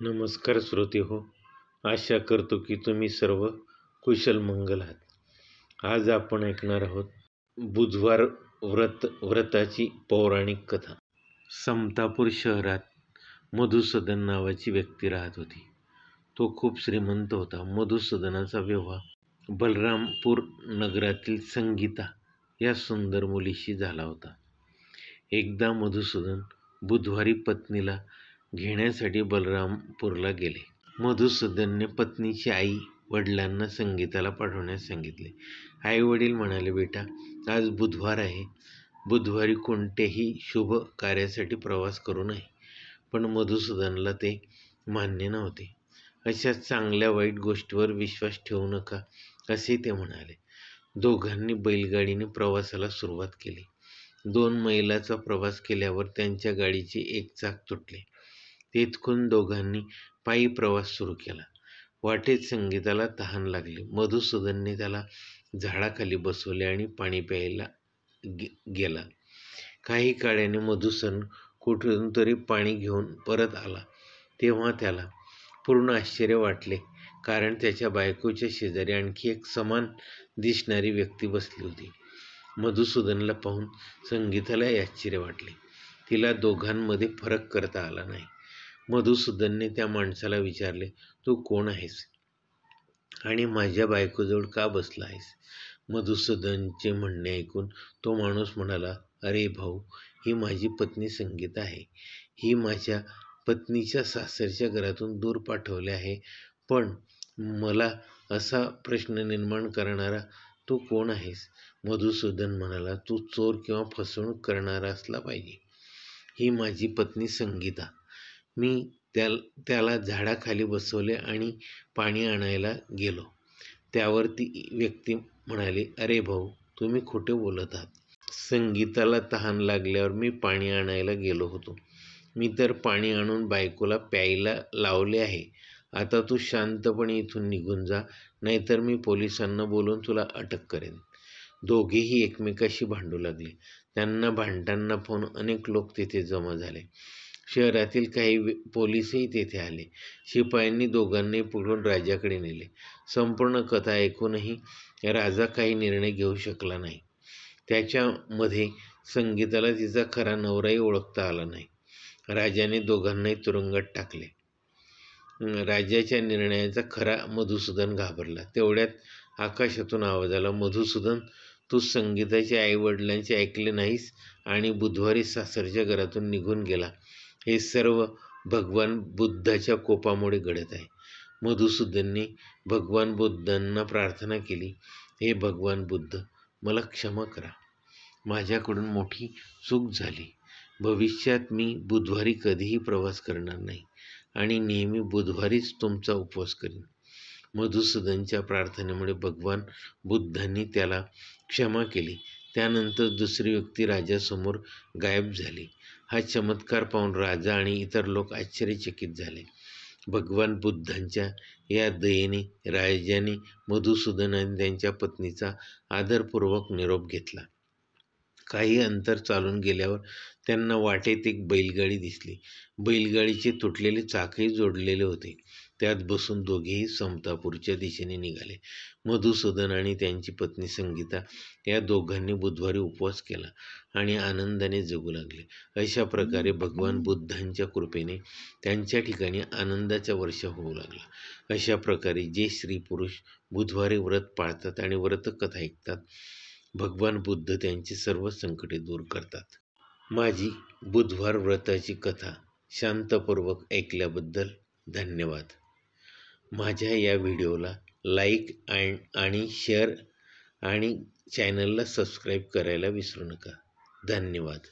नमस्कार श्रोते हो. आशा करतो की तुम्ही सर्व कुशल मंगल आहात. आज आपण ऐकणार आहोत बुधवार व्रताची पौराणिक कथा. समतापूर शहरात मधुसूदन नावाची व्यक्ती राहत होती. तो खूप श्रीमंत होता. मधुसूदनाचा विवाह बलरामपूर नगरातील संगीता या सुंदर मुलीशी झाला होता. एकदा मधुसूदन बुधवारी पत्नीला घेण्यासाठी बलरामपूरला गेले. मधुसूदनने पत्नीची आई वडिलांना संगीताला पाठवण्यास सांगितले. आई वडील म्हणाले, बेटा, आज बुधवार आहे. बुधवारी कोणत्याही शुभ कार्यासाठी प्रवास करू नये. पण मधुसूदनला ते मान्य नव्हते. अशा चांगल्या वाईट गोष्टीवर विश्वास ठेवू नका, असे ते म्हणाले. दोघांनी बैलगाडीने प्रवासाला सुरुवात केली. 2 मैलाचा प्रवास केल्यावर त्यांच्या गाडीचे एक चाक तुटले. तिथून दोघांनी पायी प्रवास सुरू केला. वाटेत संगीताला तहान लागली. मधुसूदनने त्याला झाडाखाली बसवले आणि पाणी प्यायला गेला. काही काळाने मधुसूदन कुठून तरी पाणी घेऊन परत आला. तेव्हा त्याला पूर्ण आश्चर्य वाटले, कारण त्याच्या बायकोच्या शेजारी आणखी एक समान दिसणारी व्यक्ती बसली होती. मधुसूदनला पाहून संगीतालाही आश्चर्य वाटले. तिला दोघांमध्ये फरक करता आला नाही. मधुसूदनने त्या माणसाला विचारले, तू कोण आहेस आणि माझ्या बायकोजवळ का बसला आहेस? मधुसूदनचे म्हणणे ऐकून तो माणूस म्हणाला, अरे भाऊ, ही माझी पत्नी संगीता आहे. ही माझ्या पत्नीच्या सासरच्या घरातून दूर पाठवले आहे. पण मला असा प्रश्न निर्माण करणारा तू कोण आहेस? मधुसूदन म्हणाला, तू चोर किंवा फसवणूक करणारा असला पाहिजे. ही माझी पत्नी संगीता. मी त्याला झाडाखाली बसवले आणि पाणी आणायला गेलो. त्यावर ती व्यक्ती म्हणाली, अरे भाऊ, तुम्ही खोटे बोलत आहात. संगीताला तहान लागल्यावर मी पाणी आणायला गेलो होतो. मी तर पाणी आणून बायकोला प्यायला लावले आहे. आता तू शांतपणे इथून निघून जा, नाहीतर मी पोलिसांना बोलवून तुला अटक करेन. दोघेही एकमेकाशी भांडू लागले. त्यांना भांडताना पाहून अनेक लोक तेथे जमा झाले. शहरातील काही पोलिसही तेथे आले. शिपायांनी दोघांनाही पकडून राजाकडे नेले. संपूर्ण कथा ऐकूनही राजा काही निर्णय घेऊ शकला नाही. त्याच्यामध्ये संगीताला तिचा खरा नवराही ओळखता आला नाही. राजाने दोघांनाही तुरुंगात टाकले. राजाच्या निर्णयाचा खरा मधुसूदन घाबरला. तेवढ्यात आकाशातून आवाज आला, मधुसूदन, तू संगीताच्या आई वडिलांचे ऐकले नाहीस आणि बुधवारी सासरच्या घरातून निघून गेला. हे सर्व भगवान बुद्धाच्या कोपामुळे घडत आहे. मधुसूदनने भगवान बुद्धांना प्रार्थना केली, हे भगवान बुद्ध, मला क्षमा करा. माझ्याकडून मोठी चूक झाली. भविष्यात मी बुधवारी कधीही प्रवास करणार नाही आणि नेहमी बुधवारीच तुमचा उपवास करीन. मधुसूदनच्या प्रार्थनेमुळे भगवान बुद्धांनी त्याला क्षमा केली. त्यानंतर दुसरी व्यक्ती राजासमोर गायब झाली. हा चमत्कार पाहून राजा आणि इतर लोक आश्चर्यचकित झाले. भगवान बुद्धांच्या या दयेने राजाने मधुसूदन आणि त्यांच्या पत्नीचा आदरपूर्वक निरोप घेतला. काही अंतर चालून गेल्यावर त्यांना वाटेत एक बैलगाडी दिसली. बैलगाडीचे तुटलेले चाकही जोडलेले होते. त्यात बसून दोघेही समतापूरच्या दिशेने निघाले. मधुसूदन आणि त्यांची पत्नी संगीता या दोघांनी बुधवारी उपवास केला आणि आनंदाने जगू लागले. अशा प्रकारे भगवान बुद्धांच्या कृपेने त्यांच्या ठिकाणी आनंदाचा वर्षाव होऊ लागला. अशा प्रकारे जे स्त्री पुरुष बुधवारी व्रत पाळतात आणि व्रतकथा ऐकतात, भगवान बुद्ध त्यांची सर्व संकटे दूर करतात. माझी बुधवार व्रताची कथा शांतपूर्वक ऐकल्याबद्दल धन्यवाद. माझ्या या व्हिडिओला लाईक आणि शेअर आणि चॅनलला सबस्क्राईब करायला विसरू नका. धन्यवाद.